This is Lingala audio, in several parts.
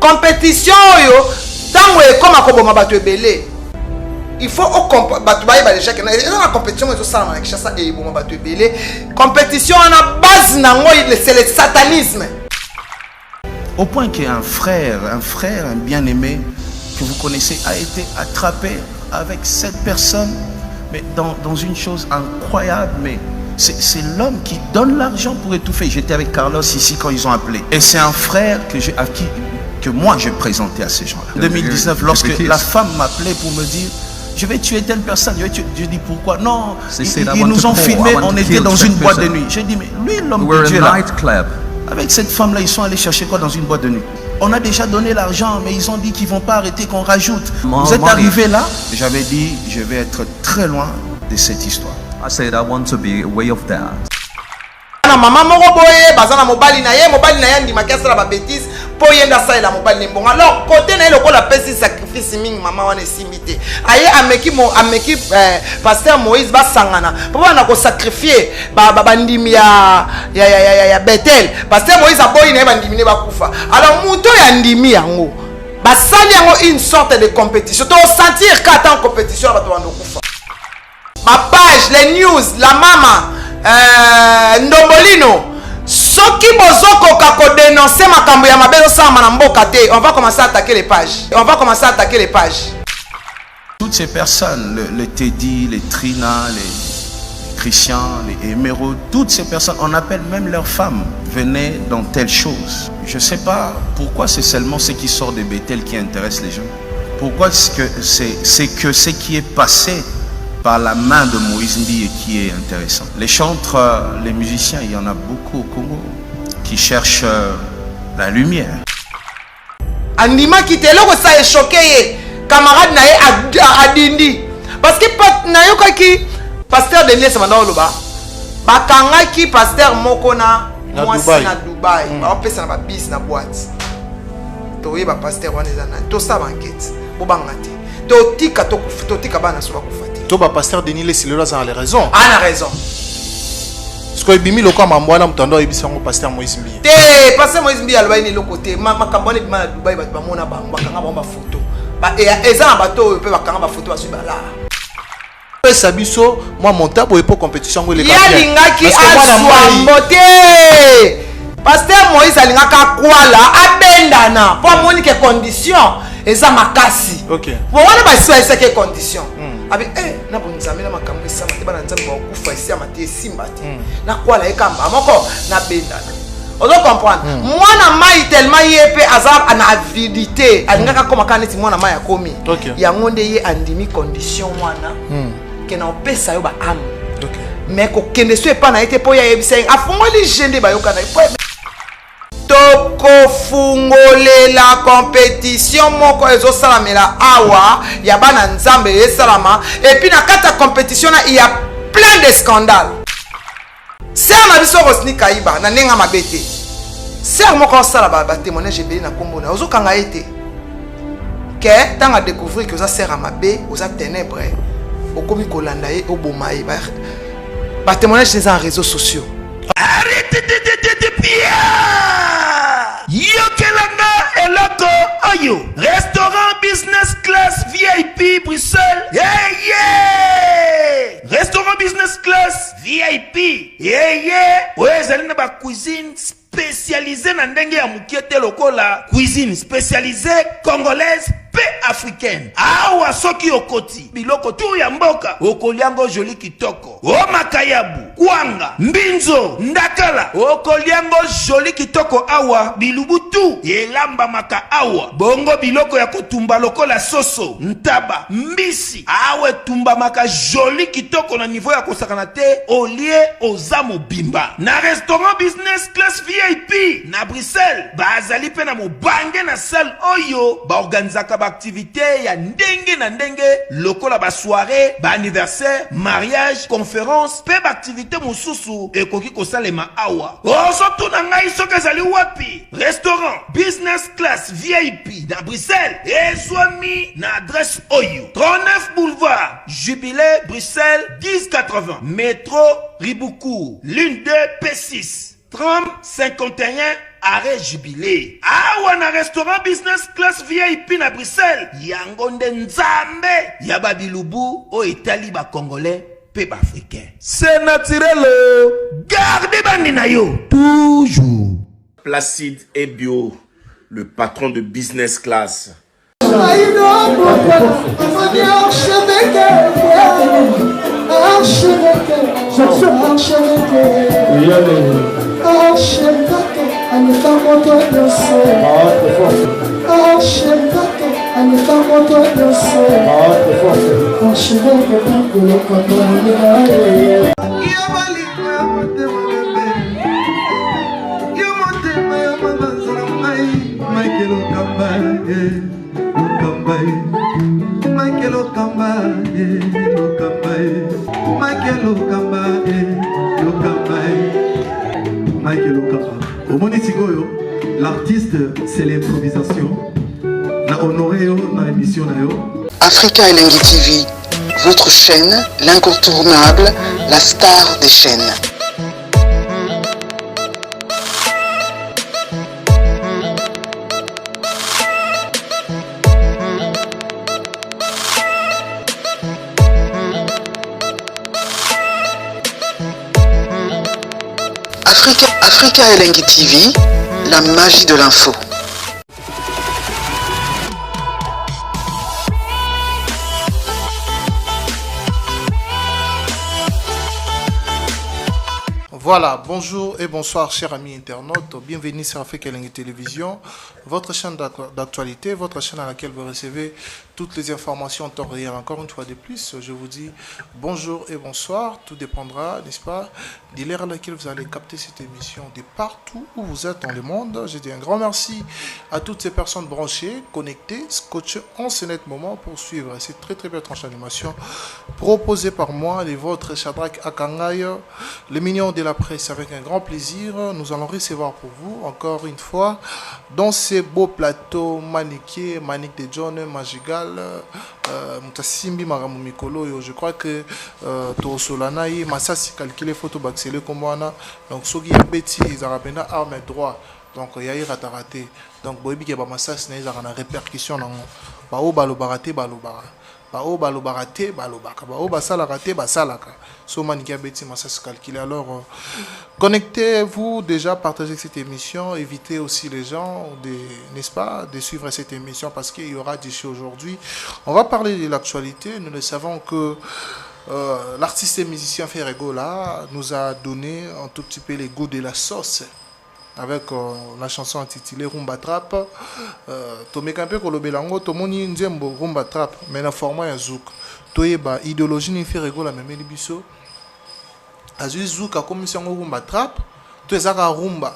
compétition yo tango e comme akoboma bato ebele il faut au bato baye ba déjà que na compétition mais ça na Kinshasa e boma bato ebele compétition na base nango c'est le satanisme au point qu'un frère un bien-aimé que vous connaissez a été attrapé avec cette personne mais dans une chose incroyable mais c'est l'homme qui donne l'argent pour étouffer. J'étais avec Carlos ici quand ils ont appelé. Et c'est un frère que moi j'ai présenté à ces gens-là. En 2019, lorsque la femme m'appelait pour me dire je vais tuer telle personne, je dis pourquoi? Non, ils nous ont filmé, on était dans une boîte de nuit. J'ai dit mais lui l'homme de Dieu là, avec cette femme-là, ils sont allés chercher quoi dans une boîte de nuit? On a déjà donné l'argent, mais ils ont dit qu'ils ne vont pas arrêter, qu'on rajoute. Vous êtes arrivé là? J'avais dit je vais être très loin de cette histoire. I said I want to be away of that. Maman moko boye bazana mobali na ye ndima kiasala ba bêtise po yenda sa ela mobali mbongo alors côté na eloko la pesi sacrifice mingi mama wana simbité aye ameki pasteur Moïse basangana po bana ko sacrifier ba ndimi ya Bethel pasteur Moïse aboyi na bandimi ne bakufa alors muto ya ndimi yango basali yango une sorte de compétition to sentir ka tant compétition ba to bando kufa ma page les news la mama Ndombolino soki bozoko kako dénoncer makambo ya mabezo sama na mboka te on va commencer à attaquer les pages toutes ces personnes le Teddy les Trina les Christian les Émeraude toutes ces personnes on appelle même leurs femmes venaient dans telle chose je sais pas pourquoi c'est seulement ce qui sort de Bethel qui intéresse les gens pourquoi c'est que ce qui est passé par la main de Moïse Mbi qui est intéressant. Les chantres, les musiciens, il y en a beaucoup au Congo qui cherchent la lumière. Andima qui était là, ça a choqué camarade nae adindi parce que nayo qui pasteur Denis Samandao loba bakanga qui pasteur Mokona moi na Dubaï on peut ça na bis na boîte to yeba pasteur wana zana to sa banquette bo bangati to tika bana so bakufati Toba pasteur Denis les Silola a raison. Ah, a raison. Parce que bimi loko mambwana mutando ebisango pasteur Moïse Mbi. Te pasteur Moïse Mbi alwa ni loko te makambone bima na Dubai ba mona ba bakanga ba photo. Ba eza na bato pe bakanga ba photo asu ba la. Sabiso moi montabo epo compétition ngo le ya lingaki aswa mbote. Pasteur Moïse alingaka kwala abendana po moni ke condition eza makasi. OK. Bon wana ba swa esa ke condition. Abi na bonzamela makambo esa mate bana nzambe ba kufa esa mate simba te. Na kwala ekamba moko na bendana. Ozo comprendre. Mwana mai tellement yepe azab ana avidité alingaka koma kaneti mwana mai akomi. Ya ngonde ye andimi condition mwana. Que na opesa yo ba am. Mais ko kende so epa na ete po ya yebisa afungoli jende ba yoka na po toko fungole la compétition moko ezo salamela awa ya bana nzambe esalama et puis na kata compétition na il y a plein de scandales. Ser na biso Rosny Kaiba na nenga mabete. Ser moko sala ba témoignage ebeli na kombo na ozo kanga ete. Que tant à découvrir que ça sert à mabe, aux ténèbres. Au komi kolanda e oboma e ba témoignage des réseaux sociaux. Arrêtez de pia. Yokelanga eloko oyo. Restaurant business class VIP Bruxelles. Yeah. Restaurant business class VIP. Yeah. Ouais, zali na ba cuisine spécialisée na ndenge ya mukiete lokola cuisine spécialisée congolaise pe africaine. Awa soki okoti biloko tu ya mboka okoliango joli kitoko. O makayabu, kwanga, mbinzo, ndakala. Okoliango joli kitoko awa bilubutu elamba maka awa. Bongo biloko ya kotumba lokola soso, ntaba, mbisi. Awe tumba maka joli kitoko na niveau ya kosakana te olie ozamo bimba. Na restaurant business class VIP na Bruxelles bazali pe na mobange na salle oyo ba organizaka ba activité ya ndenge na ndenge lokola ba soirée ba anniversaire mariage conférence pe ba activité mosusu ekoki kosalema awa ozo tuna ngai soki ezali wapi restaurant business class VIP na Bruxelles ezwami na adresse oyo 39 boulevard Jubilé Bruxelles 1080 métro Riboucourt l'une de P6 30 51 arrêt jubilé. Awa na restaurant business class VIP na Bruxelles. Yango nde nzambe ya babilubu o Italie ba congolais pe ba africain. C'est naturel. Gardez bandi na yo toujours. Placide et Bio, le patron de business class. Au Monitigoyo, l'artiste, c'est l'improvisation. Na honoré dans l'émission. Africa Elengi TV, votre chaîne, l'incontournable, la star des chaînes. Africa Elengi TV, la magie de l'info. Voilà, bonjour et bonsoir chers amis internautes, bienvenue sur Africa Elengi Télévision, votre chaîne d'actualité, votre chaîne à laquelle vous recevez toutes les informations en temps réel. Encore une fois de plus, je vous dis bonjour et bonsoir, tout dépendra, n'est-ce pas, de l'heure à laquelle vous allez capter cette émission de partout où vous êtes dans le monde. Je dis un grand merci à toutes ces personnes branchées, connectées, scotchées en ce net moment pour suivre cette très belle tranche d'animation proposée par moi, les vôtres Shadrach Akangaï, le mignon de la presse. Avec un grand plaisir, nous allons recevoir pour vous encore une fois dans ces beaux plateaux maniqués, Manique de John, Magigal, Mutasimbi Maramu Mikolo. Je crois que Tosolanaï, Massasi calculé photo baxelé comme on. Donc Sogi Betty, Zarabena arme droit. Donc Yair a raté. Donc Boebi Keba Massas n'a pas de répercussion. Bao Balo Barate Balobara. Bao Balo Barate Balobaka. Bao Basala Rate Basalaka. So Manikia Betty Massas calculé. Alors connectez-vous déjà, partagez cette émission, évitez aussi les gens, n'est-ce pas, de suivre cette émission parce qu'il y aura d'ici aujourd'hui. On va parler de l'actualité. Nous le savons que l'artiste et musicien Ferrego là nous a donné un tout petit peu les goûts de la sauce avec la chanson intitulée Rumba Trap. Tomé Kampé Kolobelango, Tomoni Nzembo Rumba Trap, mais dans le format ya zouk. Toyeba idéologie ni Ferrego la même libiso. Azui zouk a commis son Rumba Trap, to ezaka rumba.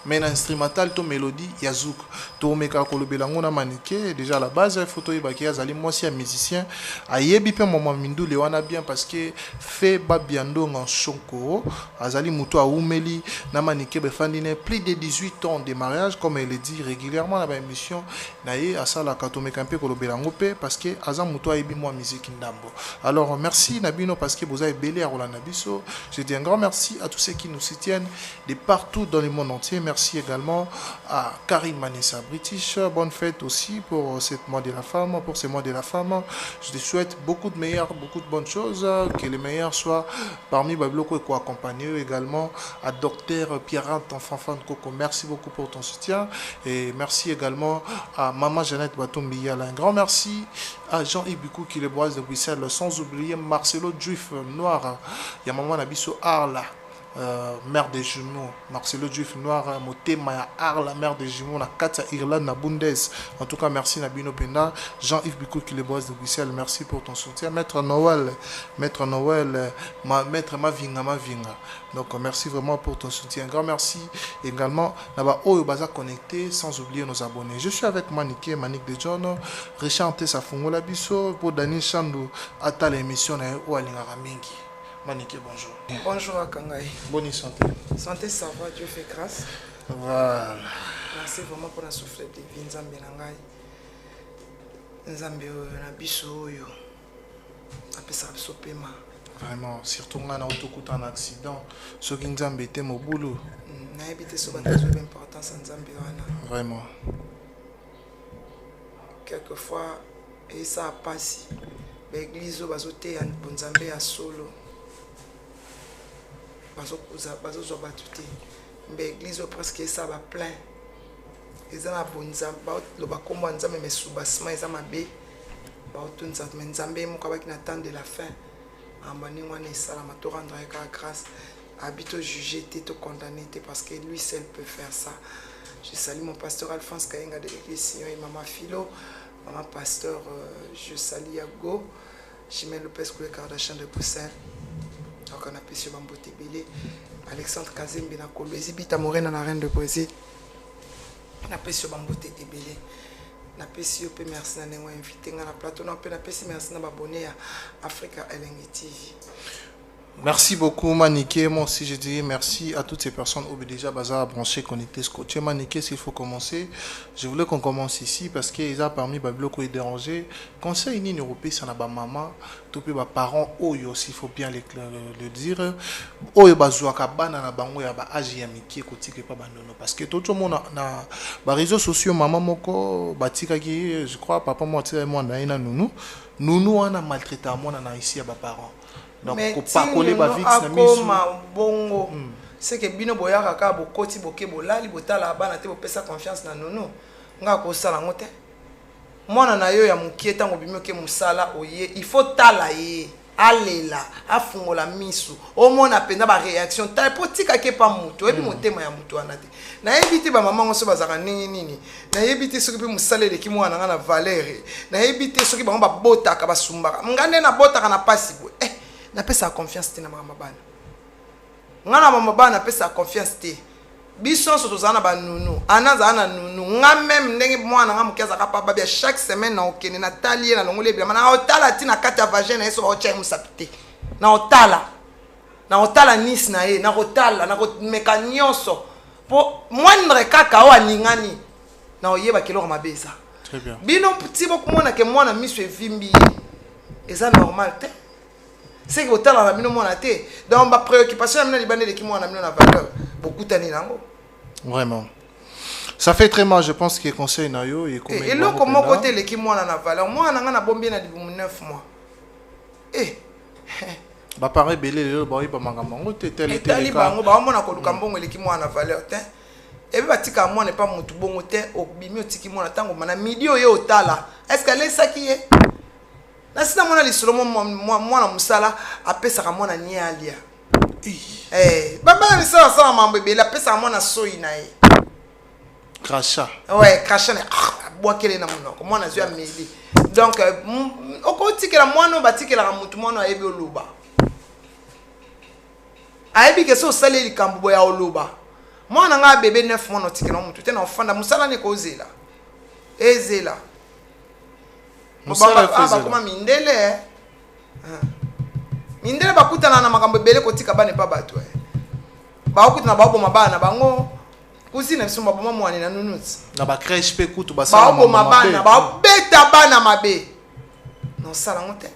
Mais l'instrumental, to mélodie, ya zouk. To meka kolobelango na maniqué. Déjà à la base, il faut que tu azali moi aussi un musicien. Ayebi pe maman mindu le wana bien parce que fait babiando en chonko. Azali muto a umeli na maniqué befandine plus de 18 ans de mariage comme elle le dit régulièrement dans l'émission. Naye asala katome kampe kolobelango pe parce que azam muto ayebi moi musique ndambo. Alors merci Nabino parce que vous avez belé à Rolanda Bisso. Je dis un grand merci à tous ceux qui nous soutiennent de partout dans le monde entier. Merci également à Karim Manissa British. Bonne fête aussi pour ce mois de la femme, pour ce mois de la femme. Je te souhaite beaucoup de meilleurs, beaucoup de bonnes choses. Que les meilleurs soient parmi Babloko et co-accompagnés également à Docteur Pierre-Ant Enfant de Coco. Merci beaucoup pour ton soutien. Et merci également à Maman Jeannette Batumbiala. Un grand merci à Jean-Yves Bikou qui les boise de Bruxelles. Sans oublier Marcelo Juif Noir. Il y a Maman Nabiso Arla. Mère des jumeaux, Marcelo Juif Noir, Motema Arla, mère des jumeaux, na Katia Irlande, na Bundes. En tout cas, merci Nabino Penda, Jean-Yves Bikou qui les boise de Bruxelles, merci pour ton soutien. Maître Noël, Maître Mavinga. Donc, merci vraiment pour ton soutien. Un grand merci également. Là-bas, Oyobaza connecté, sans oublier nos abonnés. Je suis avec Manique de John, Richard Tessa Fungola Bisso, pour Daniel Chandou, à l'émission de Oualingara Mingi. Manique, bonjour. Bonjour Akangaï. Bonne santé. Santé, ça va, Dieu fait grâce. Voilà. Merci vraiment pour la souffle de vie. Nzambe nangai. Nzambe na biso yo. Apesa biso pema. Vraiment, surtout on a un accident. Ce qui nous a embêté mon boulot. Vraiment. Quelquefois, et ça a passé. L'église bazoté en bonzambe à solo. Bazo batute. L'église presque ça va plein. Ils ont bonzambe, le bakombo nzambe mais soubasma ils ont mabé. Baotunza mais nzambe mukaba qui n'attend de la fin. Ambani wana sala ma to rendre grâce. Habite juger, te condamner parce que lui seul peut faire ça. Je salue mon pasteur Alphonse Kayenga de l'église et maman Philo. Maman pasteur, je salue Yago, Chimène Lopez Koulé Kardashian de Poussin, donc on a pu sur Bambote Bélé, Alexandre Kazembe na Kolwezi, Bita Morena na reine de poésie, on a pu sur Bambote Bélé, on a pu sur merci na nengo invité na plateau, on a pu merci na abonné à Africa LNG TV. Merci beaucoup Maniké. Moi aussi je dis merci à toutes ces personnes qui ont déjà branché, connecté, scotché. Maniké, s'il faut commencer, je voulais qu'on commence ici parce qu'ils ont parmi les blocs qui sont dérangés. Conseil Union Européenne, c'est ma maman, tous les parents, il faut bien le dire. Oyo bazuaka bana na bango ya ba âge ya miki kotike pa bandono parce que tout le monde na ba réseaux sociaux maman moko batika ki je crois papa moi tire moi na ina nounou wana maltraiter moi na ici ya ba parents. Donc, mais bongo c'est que bino boyaka ka bokoti boke bolali botala bana te bopesa confiance na nono nga ko sala ngote mwana na yo ya mukieta ngobimio ke musala oye il faut tala ye alela afungola misu omona penda ba réaction ta potika ke pa mutu ebi motema ya mutu anate na ebiti ba mama ngoso bazaka nini na ebiti soki pe musalele ki mwana nga na valeur na ebiti soki bango ba botaka basumbaka ngande na botaka na pasi bo na pesa confiance te na mama bana ngana mama bana pesa confiance te biso so tozana ba nunu anaza na nunu nga même ndenge mwana nga mukiaza ka papa bia chaque semaine na okene na talie na longole bia na otala ti na kata vagina eso ocha musapite na otala nis na ye na otala na ko mekanyoso po moindre kaka o aningani na oyeba keloko mabeza. Très bien. Bino petit beaucoup mona ke mwana miso evimbi eza normal te. C'est que autant la mino mona te donc ma préoccupation amena libane de ki mwana mino na valeur beaucoup tani nango. Vraiment. Ça fait très mal, je pense que conseil na yo et comme et là comment côté le ki mwana na valeur moi na nga bombi na 9 mois. Ba paré belé le ba ba mangamango te tel et tel bango ba mona ko luka mbongo le ki mwana na valeur te. Et bien tika mwana pas mutu bongo te obimi otiki mwana tango mana midi oyo otala. Est-ce que elle ça qui est nasina mwana lisolo mwana musala apesa mwana nyalia baba misala sala mambo bela apesa mwana soyi na ye crachat ouais crachat na boakele na monoko mwana zwa meli donc okotikela mwana batikela mutu mwana ayebi oluba ayebi ke so sale likambo ya oluba mwana nga bebe 9 mois otikela mutu te na ofanda musala ne kozela ezela bakoma mindele mindele bakutana na makambo ebele kotika bana pa bato bakutana baboma bana bango kusina biso baboma mwana na nunuti na ba crèche pe kutu basala baboma bana babeta bana mabe non sala ngote.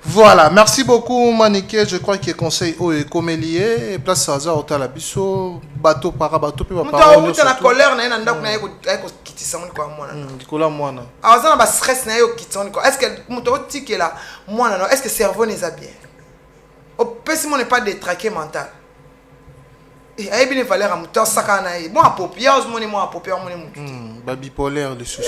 Voilà, merci beaucoup Maniké. Je crois qu'il y a conseil au et comme lié place hasard au la biso bateau para bateau pe ba para on na colère na ina ndako na yeko kitisa mwana kwa mwana dikola mwana awazana ba stress na yo kitoni ko est-ce que muto otikela mwana no est-ce que cerveau n'est pas bien au pesi mon n'est pas détraqué mental et ayebi ne valeur à muto saka na ye bon apopia os moni mo apopia moni mutu ba bipolaire le souci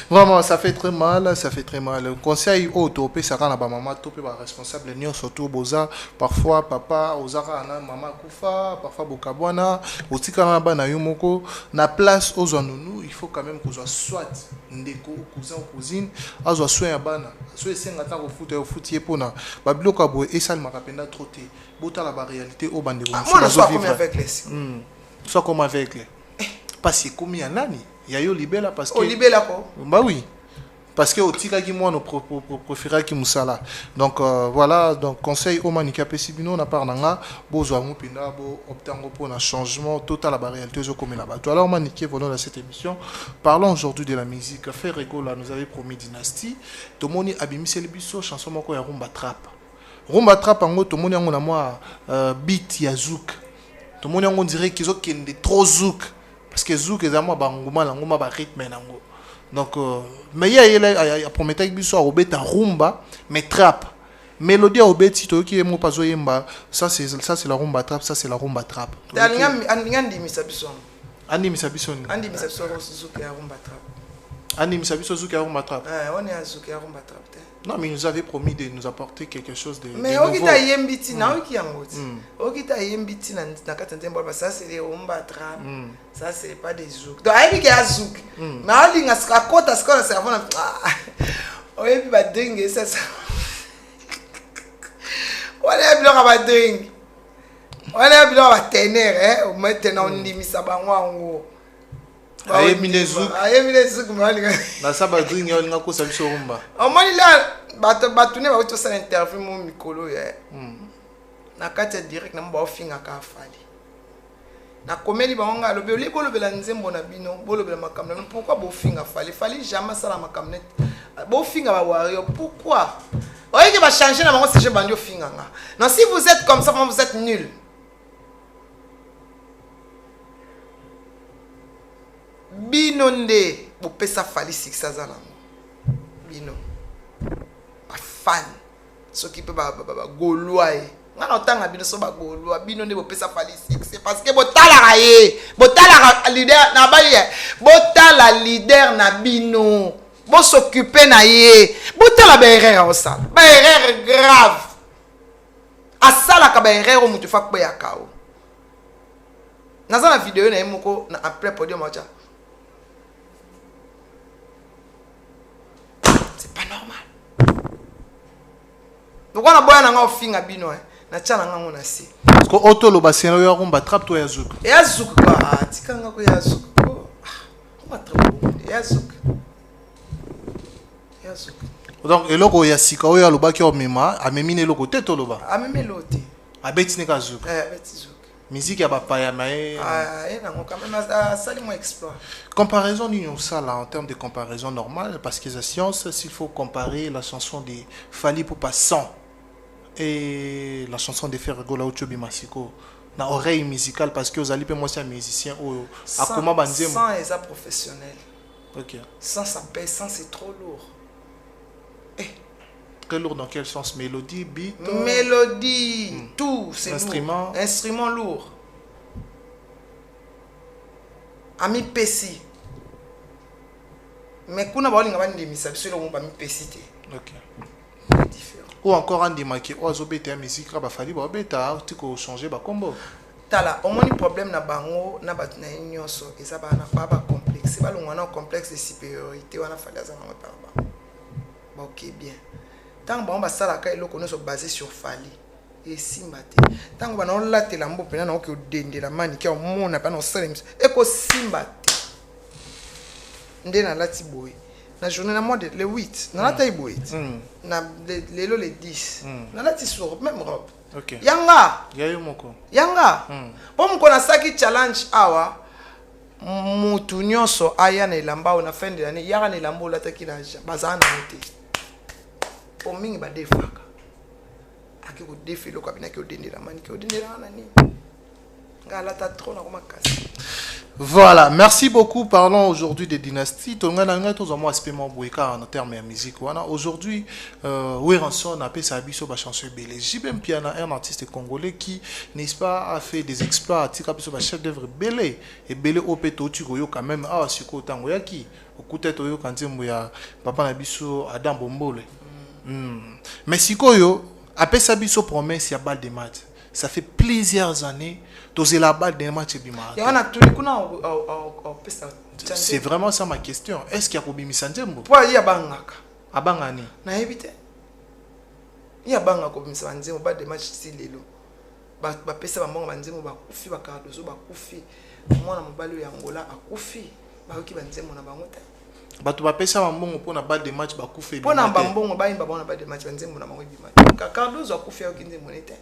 Vraiment, ça fait très mal, ça fait très mal. Le conseil au topé, ça rend la maman topé par responsable, ni surtout boza. Parfois, papa, ozara na maman kufa, parfois bokabwana, otika na ba na yomoko. Na place aux anounu, il faut quand même qu'on soit ndeko, cousin ou cousine, azo soin bana. Soit senga ta au foot yepona. Ba bloka bo et ça ne m'appelle trop té. Bota la réalité au bande de moi, soit comme avec les. Soit comme avec les. Parce que comme il y a nani. Il y a eu libella parce que libella quoi. Bah oui. parce que au tika qui moi nous préférer qui musala donc voilà donc conseil au manika pesibino na part nanga bozo amupinda bo optango pour un changement total à la réalité zo comme là-bas. Alors maniké voilà dans cette émission parlons aujourd'hui de la musique fait Rigola nous avait promis dynastie tomoni abimisi biso chanson moko ya rumba trap ango tomoni yango na moi beat ya zouk tomoni yango on dirait qu'ils ont kende trop zouk parce que zouk est à moi banguma la ngoma ba rythme nango. Donc, mais il y a prometté que biso obeta rumba, mais trap. Mélodie obeti to qui est mo pas yemba. Ça c'est la rumba trap, ça c'est la rumba trap. Andi misabiso. Andi misabiso. Andi misabiso zuki ya rumba trap. Andi misabiso zuki ya rumba trap. On est à zuki ya rumba trap. Non, mais il nous avait promis de nous apporter quelque chose de mais nouveau. Mais okita yembiti na oki yangoti. Okita yembiti na katantembo ça c'est les rumba trap. Ça c'est pas des zouk. Donc ayi ki ya zouk. Mais ali ngaska kota skona c'est avant. Oye bi ba dingue ça. Wala bi lo ba dingue. Wala bi lo ba tener o maintenant on ndimisa bango ngo. Aye mine zouk mali na saba drink ya linga ko sabiso rumba o mali la bato ne ba uto sa interview mo mikolo ya na kati direct na mba ofinga ka fali na komeli ba nga lobe oli bolobela nzembo na bino bolobela makamna pourquoi bo finga fali jamais ça la makamna bo finga ba wario pourquoi oyeke ba changer na bango c'est bandi ofinga nga non si vous êtes comme ça vous êtes nul. Bino nde bopesa fali siksaza nango bino ba fan soki pe ba golwa e ngana otanga bino so ba golwa bino nde bopesa fali six parce que botala leader na bali botala leader na bino bo s'occuper na ye botala ba erreur osala ba erreur grave asala ka ba erreur mutu fa kwa yakao nazana vidéo na yemoko na après podium acha. C'est pas normal. Donc on a besoin d'en finga bino na tchala nga ngona si. Parce que auto lo baseno ya rumba trap to ya zouk. Ya zouk ba tikanga ko ya zouk. On va trap ya zouk. Ya zouk. Donc eloko ya sika oya lo ba ki o mema amemine eloko teto lo ba. Ameme lote. Abeti ne ka zouk. Abeti zouk. Musique ya bapaya mae. Quand même ça lui exploit. Comparaison d'union ça là en termes de comparaison normale parce que la science s'il faut comparer la chanson de Fally Ipupa 100 et la chanson de Fergola Ochobi Masiko na oreille musicale parce que aux alipes moi c'est un musicien ou à comment banzem 100 est ça professionnel. OK. 100 ça pèse 100 c'est trop lourd. Très lourd dans quel sens? Mélodie, beat? Mélodie, tout, c'est instrument. Lourd. Instrument lourd. Ami Pessi. Mais kuna ba linga ba ndemisa biso lo ba mi Pessi te. OK. Différent. Ou encore un dimaki o azobeta musique ba Fally ba beta tiko changer ba combo. Tala, on moni problème na bango na bat na nyonso eza ba na ba complexe. Ba longwa na complexe de supériorité wana Fally azana ba ba. OK bien. Tant que on va s'arrêter le connaît basé sur Fally et Simbate. Tant que on la te lambo pena na oke dende la mani ki o mona pa no salems e ko Simbate. Nde na lati boy. Na journée na moi de le 8, na lati boy. Na lelo le 10. Na lati sur même robe. OK. Yanga. Yayo moko. Yanga. Bon ko na saki challenge awa mutu nyonso aya na elamba na fin de l'année yaka na elamba la taki na bazana nte. Pour mingi ba defaka aki ko defelo ko binaki odendela mani ki odendela nani ngala ta trop na koma kasi. Voilà, merci beaucoup. Parlons aujourd'hui des dynasties. En termes de musique. Aujourd'hui, Weranson a fait sa biso ba chanson belé. J'ai même piano un artiste congolais qui, n'est-ce pas, a fait des exploits. Tika biso ba chef d'œuvre belé et belé opeto tu goyo quand même. Ah, siko tango yaki. Okuta to yo kanzembo ya papa na biso Adam Bombole. Mais sikoyo après sa biso promesse ya balle de match. Ça fait plusieurs années que la balle de match c'est vraiment ça ma question. Est-ce qu'il y a Kobi Misanjembo? Pourquoi il y a bangaka? Abangani. Na éviter. Il y a bangaka Kobi Misanjembo balle de match si lelo. Ba pesa ba mbongo banzembo ba kufi ba kardozo ba kufi. Mwana mobali ya Angola akufi. Ba oki banzembo na bango ta. bato bapesa mbongo mpona balle de match bakufa mpona mbongo bayimba bona balle de match banzembo na bango ebima te Cardozo akufi ayoki nzembo ne te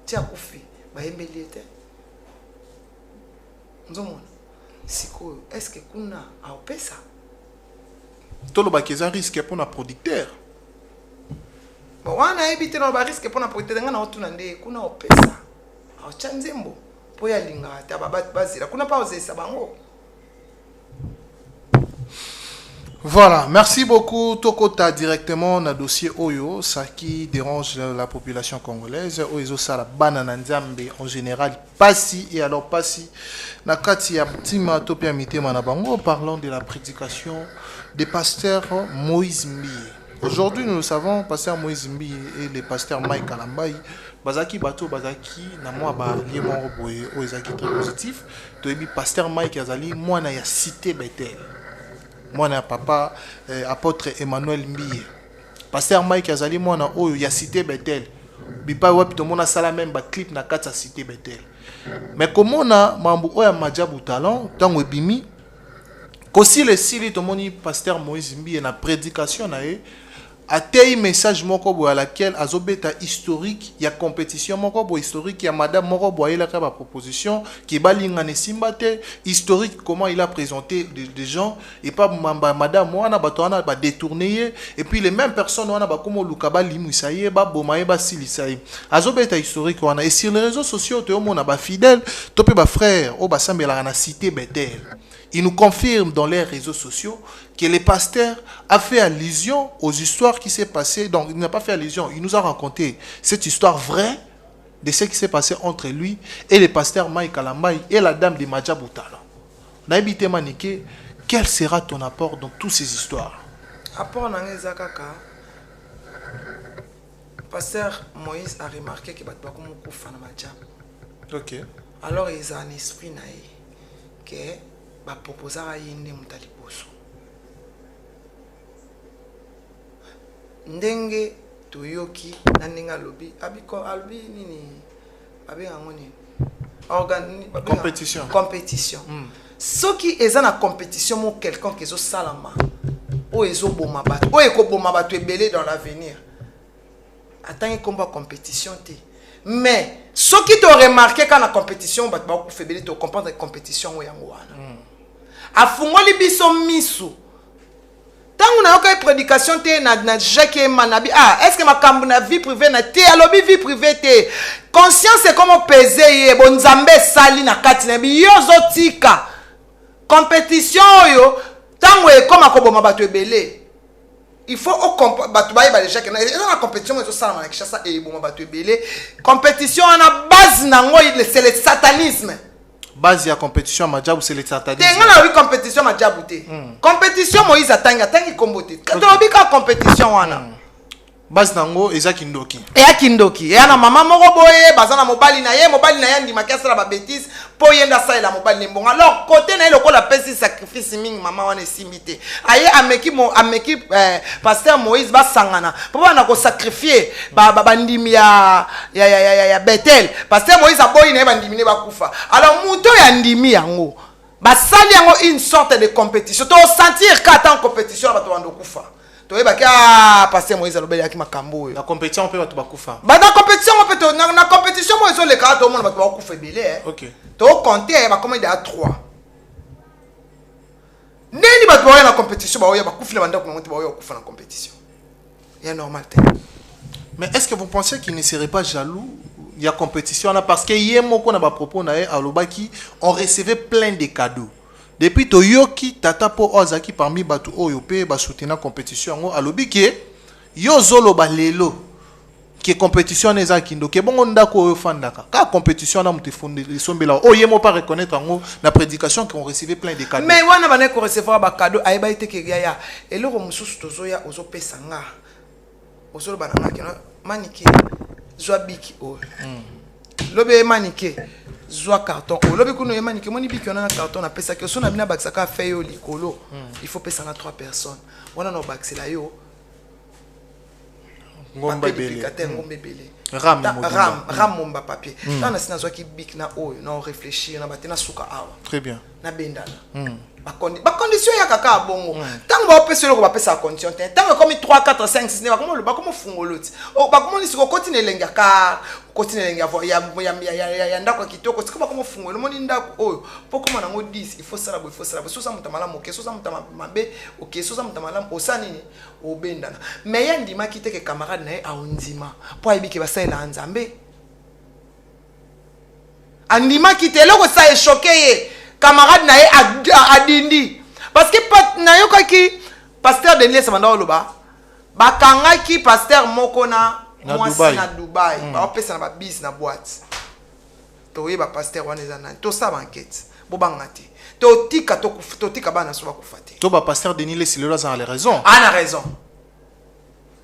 ti akufi bayembeli ye te nzomona sikoyo estce kuna aopesa tolobaki eza risque mpona producteur bon wana ayebi te na bariske mpona producteur nga na otuna nde kuna opesa aotya nzembo mpo yalingaka te bazela kuna mpa ozelisa bango. Voilà, merci beaucoup. Tokota directement dans le dossier Oyo, ça qui dérange la population congolaise. Oyo ça la banane nzambe en général passi et alors passi. Nakati ya tima topia mité manabango, parlons de la prédication des pasteurs Moïse Mbi. Aujourd'hui, nous le savons, pasteur Moïse Mbi et le pasteur Mike Kalambai, bazaki bato bazaki na moi ba liement boye ozaki très positif. Toyebi pasteur Mike Azali moi na ya cité Bethel. Moi na papa apôtre Emmanuel Mbiye. Pasteur Mike Azali moi na oyo ya cité Bethel. Bipa wapi to mona sala même ba clip na kata cité Bethel. Mais comment na mambo oya majabu talent tango ebimi kosi le sili to moni pasteur Moïse Mbiye na prédication na e atei message moko bo à laquelle azobeta historique ya compétition moko bo historique ya madame moko bo il a ka ba proposition qui balinga ne simbate historique comment il a présenté des gens et pas madame wana bato wana ba détourner et puis les mêmes personnes wana ba komo lukaba limusaye ba bomaye ba silisaye azobeta historique wana et sur les réseaux sociaux to mona ba fidèle to pe ba frère o ba sambela na cité Bethel. Il nous confirme dans les réseaux sociaux que le pasteur a fait allusion aux histoires qui s'est passées. Donc, il n'a pas fait allusion. Il nous a raconté cette histoire vraie de ce qui s'est passé entre lui et le pasteur Mike Kalambai et la dame de Madja Boutala. Naïbité Maniké, quel sera ton apport dans toutes ces histoires? Apport dans les Zakaka, pasteur Moïse a remarqué que Batba comme un fan Madja. Ok. Alors, il a un esprit naïf que ba proposa a yende mutali poso ndenge toyoki na ndinga lobi abiko albi nini abenga ngoni compétition soki eza na compétition mo quelqu'un qui zo salama o ezo boma bato o eko boma bato ebele dans l'avenir attendre combat compétition te mais soki to remarquer quand la compétition bato ba ko febele to comprendre compétition o yango wana afungoli biso misu tangu na yoka prédication te na Jacques Manabi est-ce que ma kambu na vie privée na te alobi vie privée te conscience c'est comment peser ye bonzambe sali na kati na bi yozo tika compétition yo tangu e comme akoboma bato ebele il faut au bato ba déjà que na compétition ezo sala na kishasa e boma bato ebele compétition na base na ngo c'est le satanisme. Base ya compétition Madjabou c'est le satanisme. Tenga na compétition Madjabou te. Compétition Moïse atanga tangi kombote. Tolobi ka compétition wana. Base nango eza kindoki. Eya kindoki. Eya na mama moko boye bazana mobali na ye ndima kasala ba bêtise po yenda sa ela mobali mbonga. Alors côté na eloko la pesi sacrifice mingi mama wana esimite. Aye ameki pasteur Moïse ba sangana. Po bana ko sacrifier ba ndimi ya Bethel. Pasteur Moïse aboyi na ba ndimi ne bakufa. Alors muto ya ndimi yango. Ba sali yango une sorte de compétition. To sentir qu'attend compétition ba to bando kufa. To eba ka pasteur Moïse alobeli aki makambo yo. La compétition peut bato bakufa. Ba na compétition on peut na compétition mo ezo le ka to mona bato bakufa belé. OK. To compter ba combien de 3. Neni bato ba na compétition ba oya bakufa banda ko monte ba oya kufa na compétition. Il est normal. Mais est-ce que vous pensez qu'il ne serait pas jaloux? Il y a compétition là parce que hier moko na ba propos na à Lobaki on recevait plein de cadeaux. Depuis Toyoki tata po ozaki parmi batu oyo pe ba soutenir compétition ngo alobi ke yo zolo ba lelo ke compétition neza kindo ke bongo ndako oyo fandaka ka compétition na mutu fondeli sombela oyo mo pas reconnaître ngo na prédication qu'on recevait plein de cadeaux. Mais wana bana ko recevoir ba cadeau ayeba ite ke ya eloko mususu tozoya ozo pesa nga ozo bana nga kino manike zwa biki oyo lobe manike zwa carton lobi kuno emanike moni biki on a carton na pesa que sona bina bakisaka fait yo likolo il faut pesa na 3 personnes wana no bakisela yo ngomba belé ram momba papier dans na sina zwa ki bik na oyo na réfléchir na batena suka awa très bien na bendana bacondition ya kaka bongo ntango baopesa eloko bapesa condition te ntango ekomi 3 4 5 6 bakomo fungolo ti bakomoni siko kotina elenge ya kar kotina elenge ya ndako ya kitoko siko bakomo fungolo moni ndako oyo mpo koma nango 10 il faut sala bo sosa muta malamu oke sosa muta mabe oke sosa muta malamu osa nini obendana mais ya ndimaki te ke camarade na ye aondima mpo ayebi ke basalela nzambe andimaki te eloko sa echoke ye camarade na ye adindi parce que na yokaki pasteur Denis Samanda oloba bakangaki pasteur moko na mwasi na Dubai baopesa na babis na boîte toyeba pasteur wana eza nani tosala enquête bobanga te totika bana so bakufa te to ba pasteur Denis Lesilelo a les raisons ana raison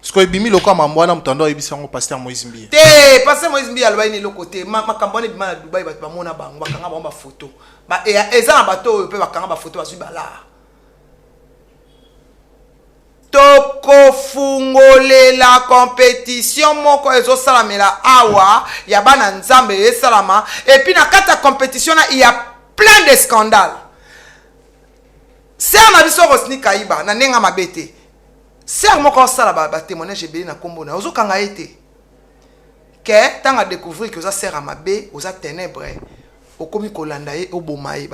ce que bimi loko mambwana mutando ebisa ngo pasteur Moïse Mbiye te pasteur Moïse Mbiye aloba ni loko te makambo ne bima na Dubai ba mona bango bakanga bango ba photo ba eza na bato oyo pe bakanga ba photo bazwi bala toko fungolela compétition moko ezosalamela awa ya bana nzambe esalama et puis na kata compétition na il y a plein de scandales c'est na biso Rosni Kaiba na nenga mabete ser moko sala ba témoignage ebeli na kombo na ozokanga ete ke tanga découvrir que oza ser amabe oza ténèbre okomi kolanda ye oboma ye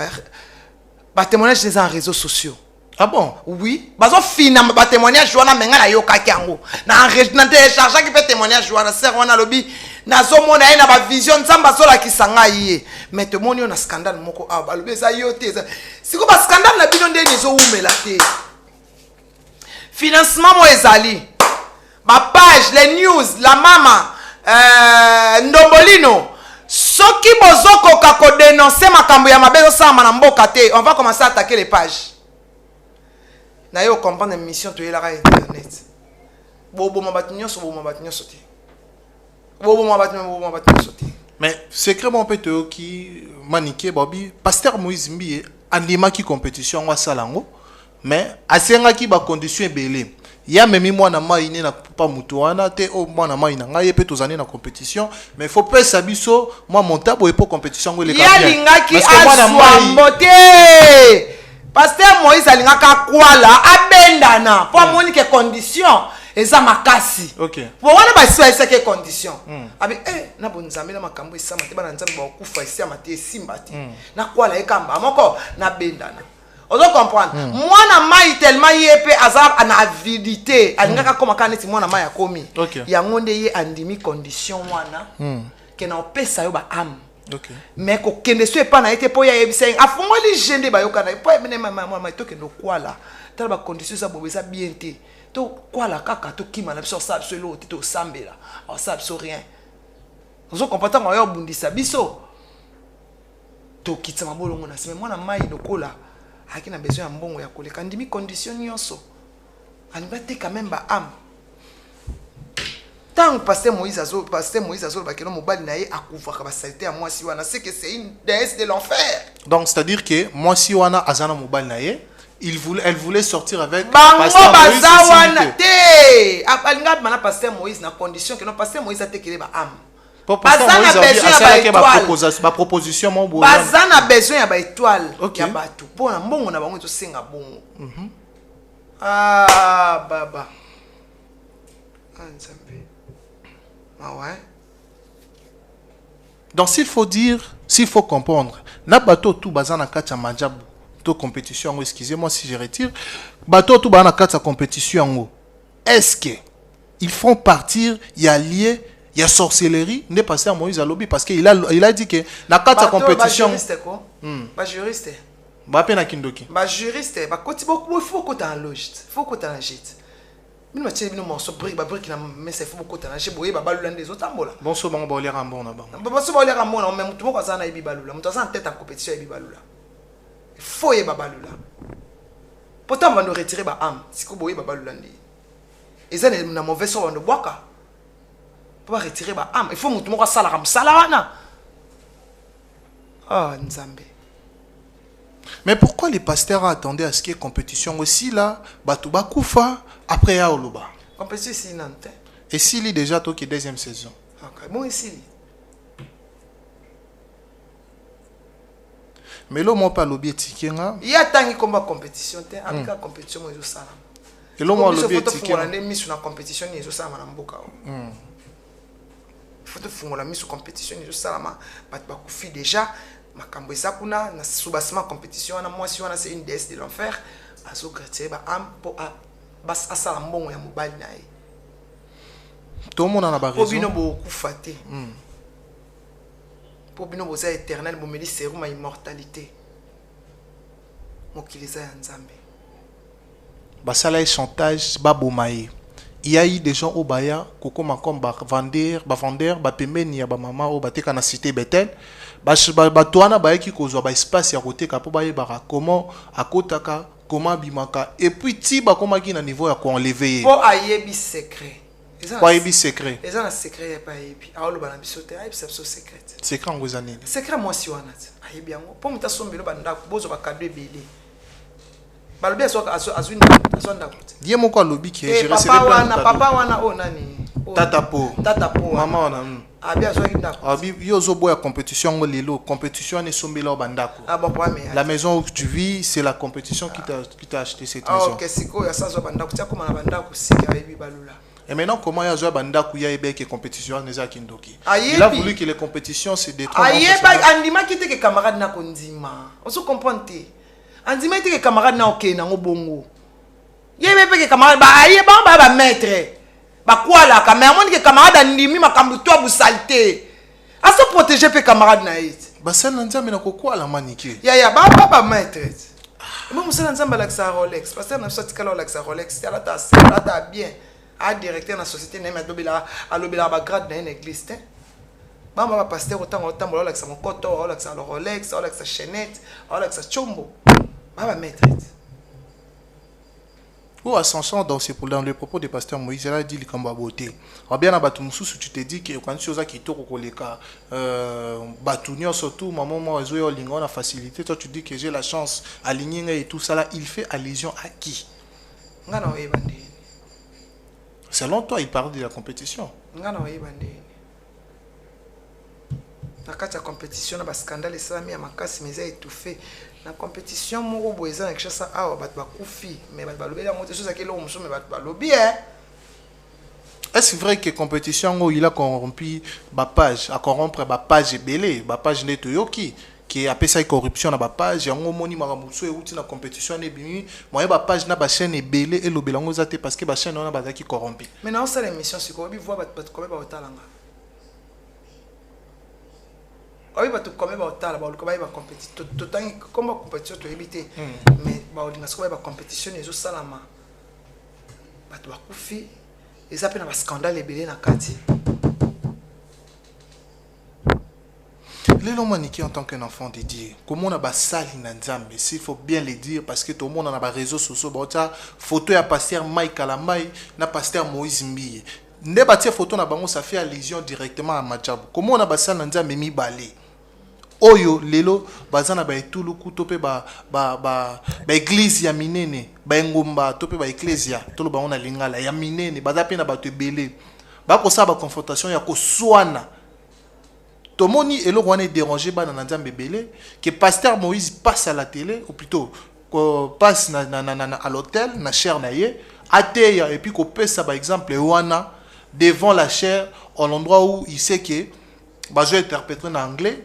ba témoignage des en réseaux sociaux. Ah bon? Oui, bazo fina ba témoignage wana menga na yokaki yango na télécharger qui peut témoignage wana ser wana lobi nazomona ye na ba vision nzamba zola kisanga ye mais te moni na scandale moko ah ba lobi za yote siko ba scandale na bino ndeni zo umela te financement mo ezali ba page les news la mama Ndombolino soki bozoko kako dénoncer makambo ya mabezo sama na mboka te on va commencer à attaquer les pages na yo comprendre émission to yela internet bobo mabatinyo so bobo mabatinyo sote bobo mabatinyo sote mais secret mon peut qui maniqué Bobby pasteur Moïse Mbiye andimaki compétition wa salango mais asengaki ba condition ebele ya memi mwana mai ne na pas mutuana te o mwana mai na ngai pe tozani na compétition mais faut pas sabiso moi montabo et pour compétition ngo le ya lingaki aswa mbote pasteur Moïse alingaka kwala abendana po moni ke condition eza makasi OK po wana ba swa ke condition abi na bonzambe na makambo esama te bana nzambe ba kufa esama te simba te na kwala ekamba moko na bendana. Ozo comprendre mwana mai tellement yepe azab ana avidité alingaka koma kaneti mwana mai akomi yango nde ye andimi condition wana ke na opesa yo ba am mais ko kende so epa na ete po ya yebisa afungoli jende ba yokana po mene mama to kendo kwala tala ba condition za bobeza bien te to kwala kaka to kima na biso sa biso lo to sambela o sa biso rien ozo comprendre ngo yo bundisa biso to kitama bolongo na sema mwana mai lokola haki na besoin ya mbongo ya koleka ndimi condition nyonso alinga te quand même ba am tant pasteur Moïse azol ba keno mobali na ye akufaka ba saleté ya mwasi wana c'est que c'est une déesse de l'enfer. Donc c'est à dire que mwasi wana azana mobali na ye elle voulait sortir avec pasteur Moïse wana te alinga mana pasteur Moïse na condition que non pasteur Moïse a tekele ba am bazana besoin ya ba proposition mon boulot bazana besoin ya ba étoile ya bato pona mbongo na bango to senga bongo ah baba anzambe ah ouais donc s'il faut comprendre na bato tout bazana kacha majabu to compétition excusez-moi si je retire bato tout bazana kacha compétition est-ce que ils font partir y a lié il y a sorcellerie n'est pas Moïse à lobby parce qu'il a dit que na kata compétition ba juriste ba pena kindoki ba juriste ba koti beaucoup faut ko ta logiste faut ko ta jite bino tche bino morceau brique ba brique na mais c'est faut ko ta na boye ba balula des autres ambola bon so bango ba olera ambon na bango ba so ba olera ambon na même tout moko za na ibi balula muto za en tête en compétition ibi balula il faut ye ba balula pourtant on va nous retirer ba âme si ko boye ba balula ndi eza na mauvais so on de boaka pour retirer ba âme il faut mutu moko sala kam sala wana ah nzambe. Mais pourquoi les pasteurs attendaient à ce qu'il y ait compétition aussi là Batouba Koufa après Yaoluba compétition ici Nantes et s'il est déjà toi qui est deuxième saison ok bon ici Mais là, moi, pas lobby étiqué. Il y a tant de combat compétition, avec la compétition, ils ont ça. Et là, moi, lobby étiqué. Il faut que mis sur la compétition, ils ont ça, madame Boka. Il faut que tu mis sur la compétition, ils ont ça, madame Bakoufi déjà. Makambo Sakuna, na soubassement compétition, moi, si on a c'est une déesse de l'enfer, à ce que tu es, à ça, un bon et un mobile. Tout le monde en a raison. Pour bien beaucoup faté. Pour bien beaucoup éternel, pour me dire c'est ma immortalité. Moi qui les ai en Zambie. Basala et chantage, babomaye. Il y a eu des gens au Baya, Koko Makom, vendeur, pemeni, maman, au Baté, kana cité Bethel. Batouana, Baya qui cause, espace, à côté, Kapo Baye, comment, à Kotaka, comment Bimaka. Et puis, Tiba, comment qui na niveau à quoi enlever. Pour aïebi secret. Pour aïebi secret. Les gens ont secret, il n'y a pas aïebi. Alors, le balan bisote, aïebi, c'est secret. Secret en vous années. Secret, moi, si on a. Aïebi, pour me tasser, on va bozo ba cadeau bébé. Balobé azwini azwanda kuti. Dieu mon quoi lobby qui est géré papa wana o nani. Tata po. Maman wana. Abi azwaki ndako. Abi yo zo boya compétition ngolelo, compétition ne sombela o bandako. Ah bon pour mais. La maison où tu vis, c'est la compétition qui t'a acheté cette maison. OK, siko ya sa zo bandako, tia koma na bandako sika ebi balula. Et maintenant, comment il y a joué bandako ya ebe que compétition neza kindoki. Il a voulu que les compétitions se détrônent. Ayeba andima kite ke camarade na kondima. On se comprend te. Andima kite ke camarade na ok na ngobongo. Yebe pe ke camarade ba ayeba ba maître. Ba quoi là quand même que camarade andimi makambu toi bu saleté. A se protéger pe camarade na it. Ba ça nzambe na kokwa la manike. Ya ba maître. Moi musala nzamba la sa Rolex parce que na sorti kala Rolex Rolex ta bien. A directeur na société na madobela alobela ba grade na une église te. Ba pasteur autant Rolex mon koto Rolex Rolex chaînette Rolex chombo. Ba maître. Ou ascension dans le propos de pasteur Moïse, il a dit qu'il y a beauté. Bien à Batumoussou, tu te dis que quand tu as qui tourne au cas, Batounio surtout, maman, moi, on a facilité. Toi, tu dis que j'ai la chance aligner et tout ça là. Il fait allusion à qui? Selon toi, il parle de la compétition. La compétition, il y a un scandale, il y a un étouffé. La compétition, il y a quelque chose à mais est-ce vrai que la compétition, il a corrompu ma page, a corrompre ma page belé, ma page netoyoki, qui a appelé ça corruption na ma page, et on moni maramuso et outil na compétition et bimi, moi ma page na ba chaîne est belé et le belango zate parce que ba chaîne on a ba qui corrompu. Mais non, ça l'émission, c'est quoi? Il voit comment va au talanga. Oui, bah tu combien va au talanga, bah comment va compétition, tout temps comment compétition tu éviter, mais bah on dit que va compétition les autres salama, bah tu vas couper. Et ça peut avoir un scandale ébélé dans le quartier. Les gens en tant qu'un enfant de Dieu, comment on a sali nanzambe, il faut bien le dire parce que tout le monde a des réseaux sociaux, photo ya pasteur Mike Kalamai, na pasteur Moïse Mbiye. Ne bâtir photo na bango ça fait allusion directement à Majabu. Comment on a sali nanzambe mi balé. Oyo lelo bazana ba etuluku tope ba église ya minene ba ngomba tope ba ecclesia tolo ba ona lingala ya minene bazape na bato ebele ba ko sa ba confrontation ya ko swana tomoni elo wana déranger ba na nzambe belé que pasteur Moïse passe à la télé ou plutôt passe à l'hôtel na chair na ye ateya et puis ko pesa par exemple wana devant la chair en endroit où il sait que ba je interpréter en anglais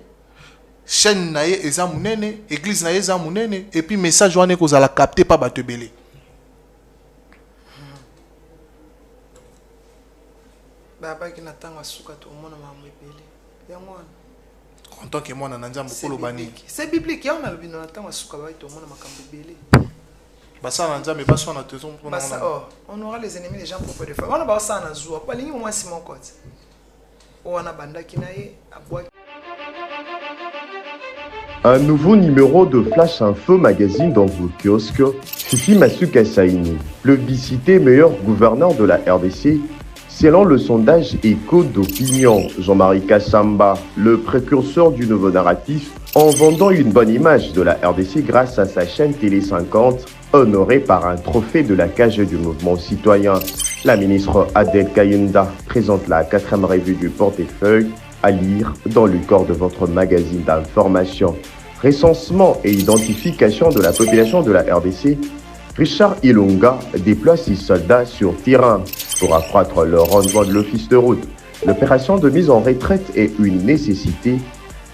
chaîne na ye eza munene église na ye eza munene et puis message wana ko za la capter pas bato belé baba ki natanga suka to mona mamwe belé yango en tant que moi na nzambo kolo bani c'est biblique ya on a le bino natanga suka ba to mona makambo belé basa na nzambe basa na tezo basa on aura les ennemis les gens propres de faire on a ba ça na zuwa kwa lingi moi Simon Kote on a banda ki na ye abwa. Un nouveau numéro de Flash Info Magazine dans vos kiosques. Fifi Masuka Saini, plébiscité meilleur gouverneur de la RDC, selon le sondage Écho d'opinion. Jean-Marie Kassamba, le précurseur du nouveau narratif, en vendant une bonne image de la RDC grâce à sa chaîne Télé 50, honorée par un trophée de la cage du mouvement citoyen. La ministre Adel Kayunda présente la 4e revue du portefeuille à lire dans le corps de votre magazine d'information. recensement et identification de la population de la RDC, Richard Ilunga déploie 6 soldats sur terrain pour accroître le rendement de l'office de route. L'opération de mise en retraite est une nécessité,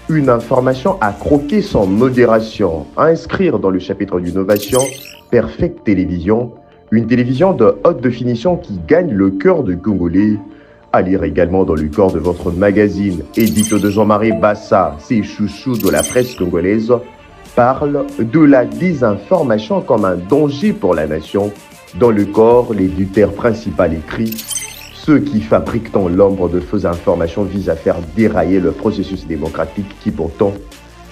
une information à croquer sans modération, à inscrire dans le chapitre d'innovation Perfect Télévision, une télévision de haute définition qui gagne le cœur de Congolais. À lire également dans le corps de votre magazine, édito de Jean-Marie Bassa, ses chouchous de la presse congolaise, parle de la désinformation comme un danger pour la nation. Dans le corps, l'éditeur principal écrit « Ceux qui fabriquent dans l'ombre de fausses informations visent à faire dérailler le processus démocratique qui pourtant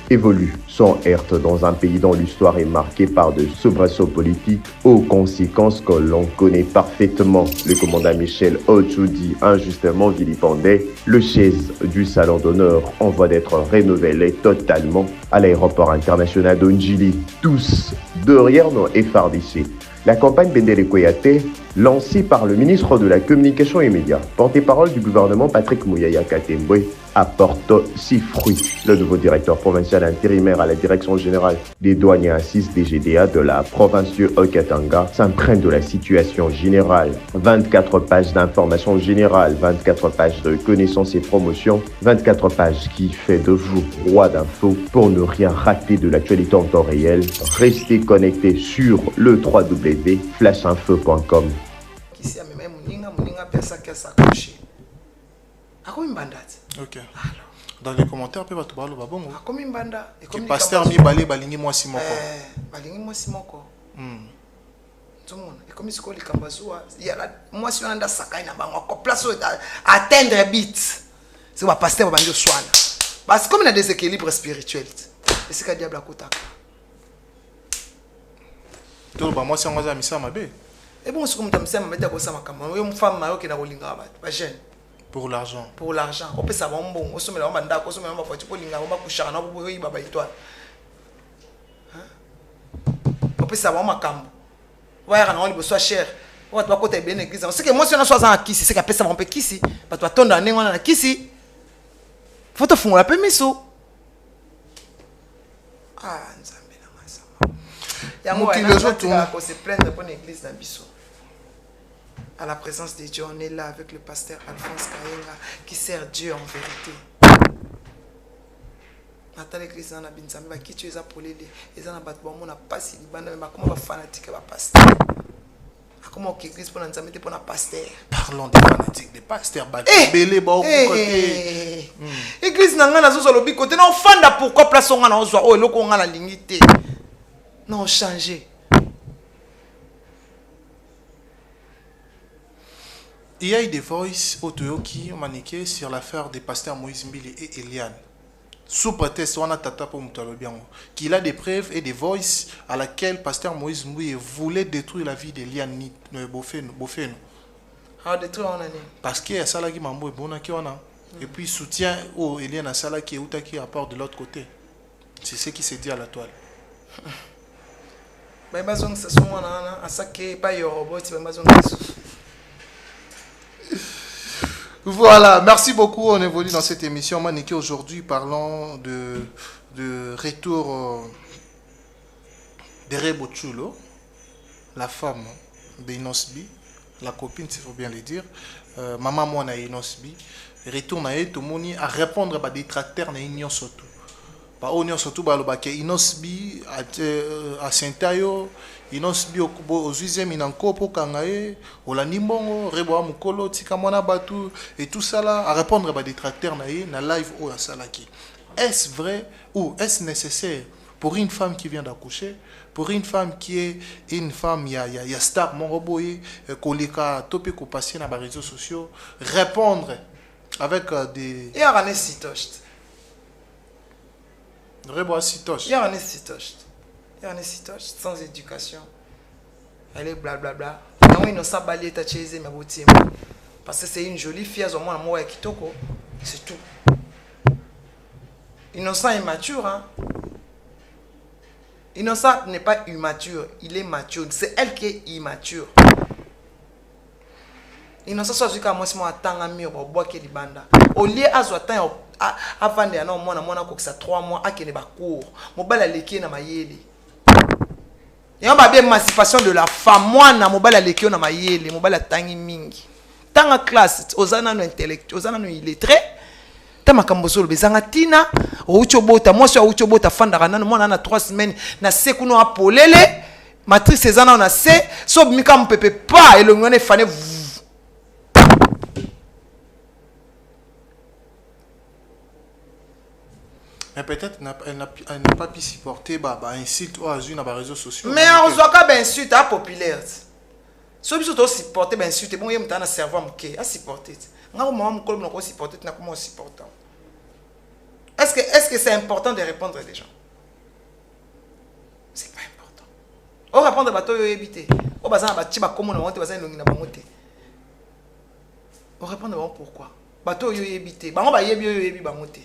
évolue sans heurte dans un pays dont l'histoire est marquée par de soubresauts politiques aux conséquences que l'on connaît parfaitement. Le commandant Michel Ochoudi, injustement vilipendé, le chaise du salon d'honneur en voie d'être rénové totalement à l'aéroport international d'Ondjili. Tous, derrière nos FRDC. La campagne Bendele Koyate, lancée par le ministre de la Communication et Médias, porte-parole du gouvernement Patrick Mouyaya Katembwe, apporte ses fruits. Le nouveau directeur provincial intérimaire à la direction générale des douanes et assises DGDA de la province de Haut-Katanga s'imprègne de la situation générale. 24 pages d'informations générales, 24 pages de connaissances et promotions, 24 pages qui fait de vous roi d'infos pour ne rien rater de l'actualité en temps réel. Restez connectés sur le www.flashinfo.com. Ok. Dans les commentaires, peut être parler bon. Comme une banda. Que pasteur mi balé balingi moi simoko. Balingi moi simoko. Tout le monde. Et comme il se colle Kambazua, il y a la moi si on a sakai na bango ko place atteindre bit. C'est va pasteur bandio soana. Parce que comme il y a des équilibres spirituels. Et c'est que diable akotaka. Tout ba moi si on a misa mabe. Et bon c'est comme tu me sais mabe ko sama kama. Yo femme mayo ki na kolinga ba. Ba jeune. Pour l'argent. Pour l'argent. On peut savoir bon. On se met là on banda ko se met on va faire pour linga on va coucher na bo yi baba étoile. On peut savoir makambo. Ouais, on est soit cher. On va côté bien église. C'est que moi si on a 60 ans ici, c'est qu'après ça on peut ici. Parce que toi ton année on a ici. Faut te faire un peu miso. Ah, nzambe na masa. Ya moi on se plaindre pour l'église dans biso. À la présence de Dieu, on est là avec le pasteur Alphonse Kayenga qui sert Dieu en vérité. Nathalie l'église dans la binzambe ba qui tu es appelé les gens bat bon on a pas si banda mais comment va fanatique ba pasteur. Comment l'église pour nzambe pour na pasteur. Parlons des fanatiques des pasteurs ba belé ba côté. Église na ngana zo lobi côté na fanda pourquoi place on na ozwa o eloko ngana limité. Non changer. Il y a eu des voices auto qui ont maniqué sur l'affaire des pasteurs Moïse Mbili et Eliane. Sous prétexte, on a tata pour bien qu'il a des preuves et des voices à laquelle pasteur Moïse Mbili voulait détruire la vie d'Eliane Bofeno. Ah, détruire on a parce qu'il y a ça là qui m'a bon qui on a et puis soutien au Eliane à ça là qui est outa qui apporte de l'autre côté. C'est ce qui s'est dit à la toile. Mais bazong ça son na à ça que pas yo robot tu bazong. Voilà, merci beaucoup. On évolue dans cette émission. Maniké, aujourd'hui, parlons de retour de Rebo Chulo, la femme de Inosbi, la copine, s'il faut bien le dire. Maman, moi, na Inosbi. Retourne à tout le monde à répondre à des tracteurs na Union surtout. Par Union surtout, Inosbi à Saint-Tayo. Inosbi au Zuizem inanko pour kangae au Nimbongo rebo mukolo tika mwana batu et tout ça là à répondre à des tracteurs na live au salaki. Est-ce vrai ou est-ce nécessaire pour une femme qui vient d'accoucher, pour une femme qui est une femme ya star mon roboye kolika topé ko passer na réseaux sociaux répondre avec des il y a un sitocht rebo sitocht il y a un sitocht il y a un sitoche sans éducation. Elle est blablabla. Non, innocent balé ta chaise mais beauté. Parce que c'est une jolie fille, au moins moi kitoko. C'est tout. Innocent est mature, hein. Innocent n'est pas immature, il est mature. C'est elle qui est immature. Innocent soit jusqu'à moi si moi attends un mur au bois qui est banda. Au lieu à soit avant de non mwana ko ça 3 mois akene ba cours mobala leki na mayele et on va bien émancipation de la femme mwana mobala leki na mayele mobala tangi mingi tanga classe ozana no intellectuel ozana no illettré tama kambosolo bezanga tina ouchobota moi so ouchobota fandaka nano mwana na 3 semaines na sekuno apolele matrice ezana on a C so mika mpepe pas elongone fane. Mais peut-être elle n'a pas pu supporter insulte ou azur dans les réseaux sociaux. Mais on voit quand ben insulte à populaire. So biso to supporter ben insulte bon yem tana cerveau mke à supporter. Nga maman mko na ko supporter na comment supporter. Est-ce que c'est important de répondre à des gens? C'est pas important. On répondre bato yo ebité. O bazana ba tiba komo na monte bazana longi na bangote. On répondre bon pourquoi? Bato yo ebité. Bango ba yebi yo ebi bangote.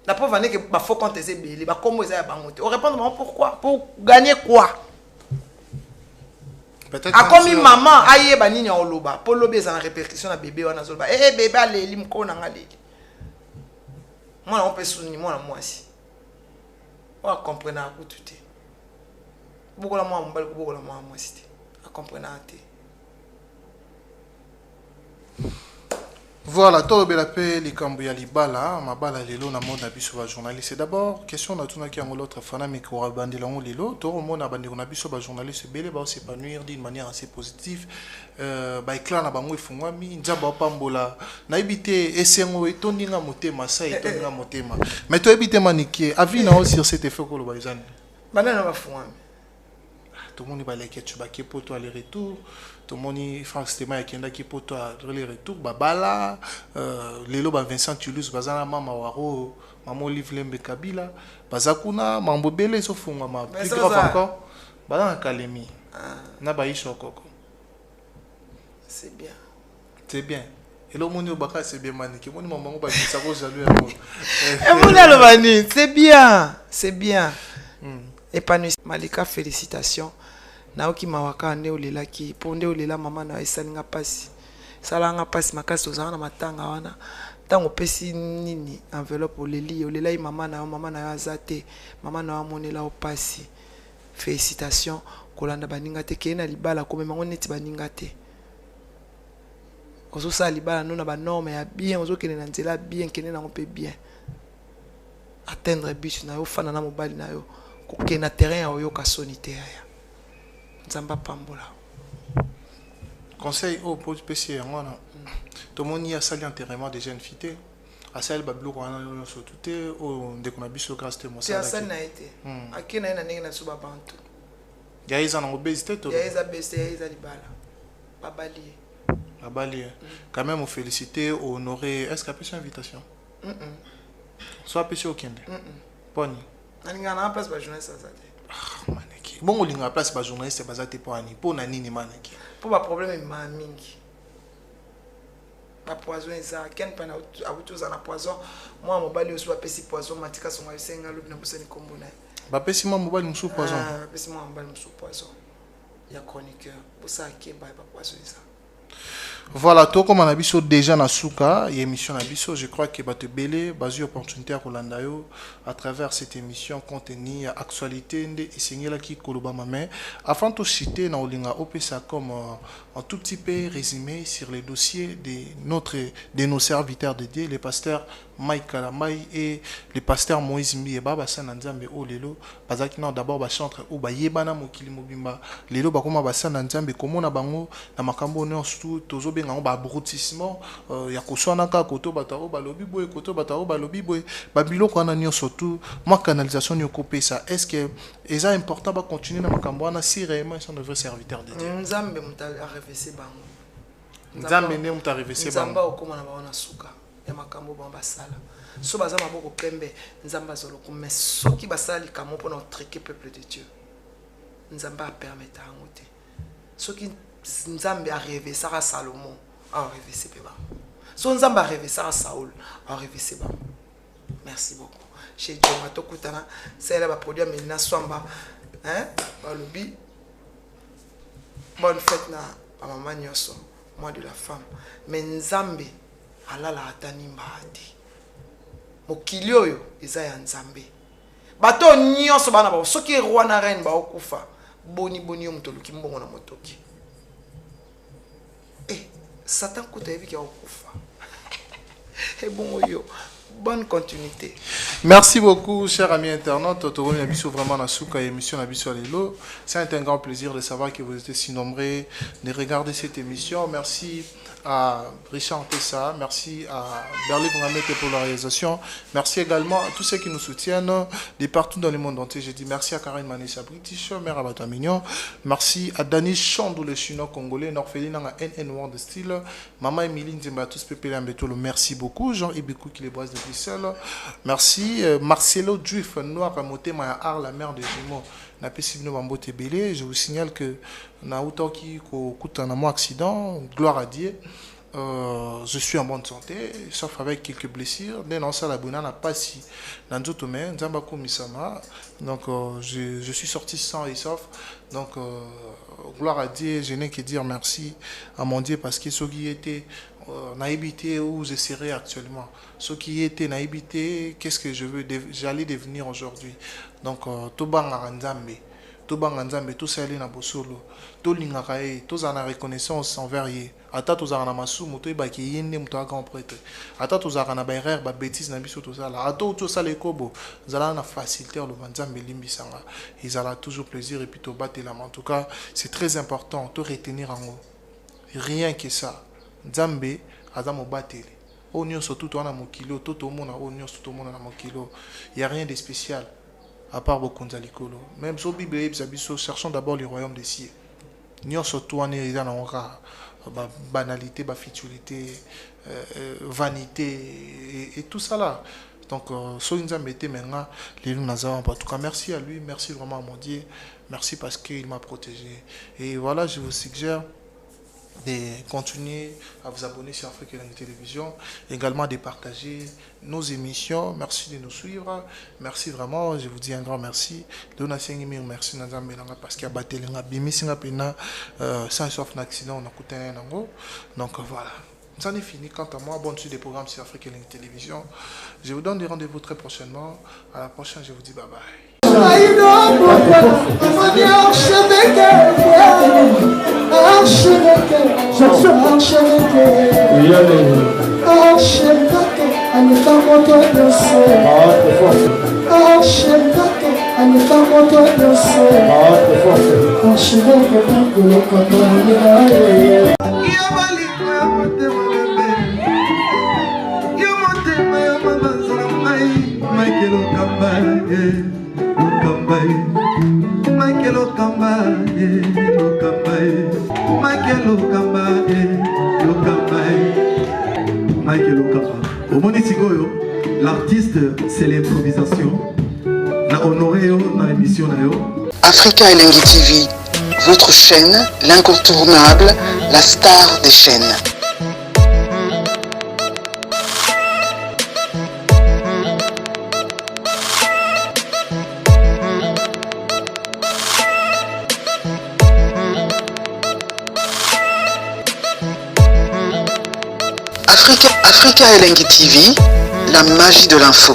La preuve est que il faut qu'on te dise belé, bah comment ils ont On répond pourquoi? Pour gagner quoi? Peut-être. A comme une maman aïe banini en loba, pour lober ça en répercussion à bébé on a zolba. Eh bébé allez limko na ngali. Moi on peut soutenir moi aussi. On comprendre à tout tout. Beaucoup la moi on bal beaucoup la moi aussi. À comprendre à tout. Voilà, tout le paix, les Cambouya, les bala, ma bala, les lots, na mode abisso va journaliste. C'est d'abord question na tuna qui a l'autre fana mais qui aura bandé l'angle les lots. Tout le monde a bandé on abisso va journaliste. Belé va s'épanouir d'une manière assez positive. Bah éclat na bango ifungwami, njaba pambola. Na ibité esengo etoninga motema, ça etoninga motema. Mais toi ibité maniqué, avis na sur cet effet que le baizan. Banana va fungwami. Tout le monde va les tu vas qui pour toi les retours. Tout le monde Franck Stéma qui est pour toi les retours. Babala, Lelo Vincent Toulouse, Bazana Mama Waro, Maman Olive Lembe Kabila, Bazakuna, Mambo Bele, sauf ma plus grave encore. Bazana Kalemi. Nabaïcho Koko. C'est bien. C'est bien. Et le monde au Baka, c'est bien maniqué. Mon maman va dire ça va jaloux. C'est bien. C'est bien. Épanoui. Malika, félicitations. Naoki mawaka nde olela ki ponde olela mama na esalinga pasi salanga pasi makasi ozana matanga wana tango pesi nini enveloppe oleli olela mama na azate mama na monela opasi félicitations kolanda baninga te kena libala ko memango neti baninga te ozo sa libala nona ba norme ya bien ozo kene na nzela bien kene na pe bien atteindre but na yo fana na mobali na yo ko kena terrain oyo ka sonité ya Zamba Pambola. Conseil au PC, tout le monde y a sali enterrement des jeunes filles. À celle bablo qu'on a surtout dès qu'on a vu ce cas c'était moi. C'est ça n'a été. À qui n'a n'a n'a suba bantu. Il y a ils en obésité tout. Il y a ils obésité, ils a libala. Babali. Babali. Quand même on féliciter, honorer. Est-ce qu'il y a plus invitation? Soit PC au Kende. Poni. N'inga n'a pas pas journaliste ça. Bon, on a place pour journaliste, c'est pas pour ani, pour nani ni manaki. Pour ma problème ma mingi. Ma poison ça, ken pana autos en poison. Moi mon bali aussi pesi poison, matika son ma senga lobi na busani kombona. Ba pesi moi mobile musu poison. Ah, pesi moi mobile musu poison. Ya chroniqueur, pour ça qui ba poison ça. Voilà, tout comme on a vu déjà dans Souka, et émission Abisso, je crois que va te belé, basé opportunité à Rolandayo, à travers cette émission contenu actualité de Isengela qui Koloba Mamé, afin de citer dans Olinga OPSA comme un tout petit peu résumé sur les dossiers de nos serviteurs de Dieu, les pasteurs Mike Kalamai et les pasteurs Moïse Mieba, Bassan Nzambe Olelo, Bazaki non d'abord Bachantre ou Bayebana Mokili Mobimba, Lelo Bakoma Bassan Nzambe, comme on a bango, na Makambo Norstu, Tozo Benga, Abrutissement, Yakoswanaka, Koto Batao, Balobi Boy, Koto Batao, Balobi Boy, Babilo Kwananio surtout, moi canalisation Nyokopé ça. Est-ce que c'est important de continuer dans Makambo, si réellement ils sont de vrais serviteurs de Dieu? Nzambe m'a révélé bango. Nzambe ne m'a révélé bango. Nzamba okoma na baona suka. Ya makambo bamba sala so baza maboko kembe nzamba zoloko mais soki basali kamo pour notre peuple de Dieu nzamba permettre ngote soki nzambe a rêvé ça Salomon a rêvé c'est pas so nzamba a rêvé ça Saoul a rêvé c'est pas. Merci beaucoup chez Dieu matokutana c'est là ba produit Melina Swamba hein balobi bonne fête na maman nyoso moi de la femme mais nzambe alala atani mbadi mokili oyo eza ya Nzambe. Bato nyonso bana ba soki roi na reine ba okufa boni yo muto luki mbongo na motoki. Satan kuta yebi ki okufa. Et bon yo. Bonne continuité. Merci beaucoup, chers amis internautes. C'est un grand plaisir de savoir que vous êtes si nombreux de regarder cette émission. Merci à Richard Tessa, merci à Berlin Vungamete pour la réalisation. Merci également à tous ceux qui nous soutiennent de partout dans le monde entier. Je dis merci à Karine Manessa British, mère à Batamignon. Merci à Dani Chandou, le chinois congolais, Norphéline à NN World Style, Maman Emilie Nzemba, tous Pépé Ambetolo. Merci beaucoup, Jean Ibikou qui les boise de Bruxelles. Merci Marcelo Juif, Noir à Moté, Maya Ar, la mère de jumeaux. Je vous signale que Naouto qui coûte un accident, gloire à Dieu. Je suis en bonne santé, sauf avec quelques blessures. Donc, je suis sorti sans et sauf. Donc, gloire à Dieu, je n'ai que dire merci à mon Dieu parce que ce qui était naïbité où je serai actuellement, ce qui était naïbité, qu'est-ce que j'allais devenir aujourd'hui. Donc, tout Nzambe, tout ça est na bosolo, tout l'ingarae, tout en reconnaissance envers lui. Ata tout en amassou, moto y baki yende moto a grand prêtre. Ata tout en abaire, ba bêtise na biso tout ça là. Ata tout ça les kobo, zala na facilité le Nzambe limbisanga. Ils ont toujours plaisir et puis tout battre la main. En tout cas, c'est très important de retenir en haut. Rien que ça. Nzambe azamo bateli. Onyo surtout toi na mokilo, tout le monde a onyo tout le monde na mokilo. Il y a rien de spécial. À part beaucoup de likolo. Même sur Bible, cherchons d'abord le royaume des cieux. Nous surtout en hérisant en rare, banalité, futilité, vanité et tout ça là. Donc, so nous a metté maintenant les nous en tout cas, merci à lui, merci vraiment à mon Dieu, merci parce qu'il m'a protégé. Et voilà, je vous suggère de continuer à vous abonner sur Afrique Télévision, également de partager nos émissions. Merci de nous suivre. Merci vraiment, je vous dis un grand merci. Merci parce qu'il y a battu sans sauf un accident, on a coûté un angle. Donc voilà. Ça n'est fini. Quant à moi, bonne suite des programmes sur Afrique Télévision. Je vous donne des rendez-vous très prochainement. À la prochaine, je vous dis bye bye. L'artiste, c'est l'improvisation. La honoré dans l'émission. Africa Elengi TV, votre chaîne, l'incontournable, la star des chaînes. Africa Elengi TV, la magie de l'info.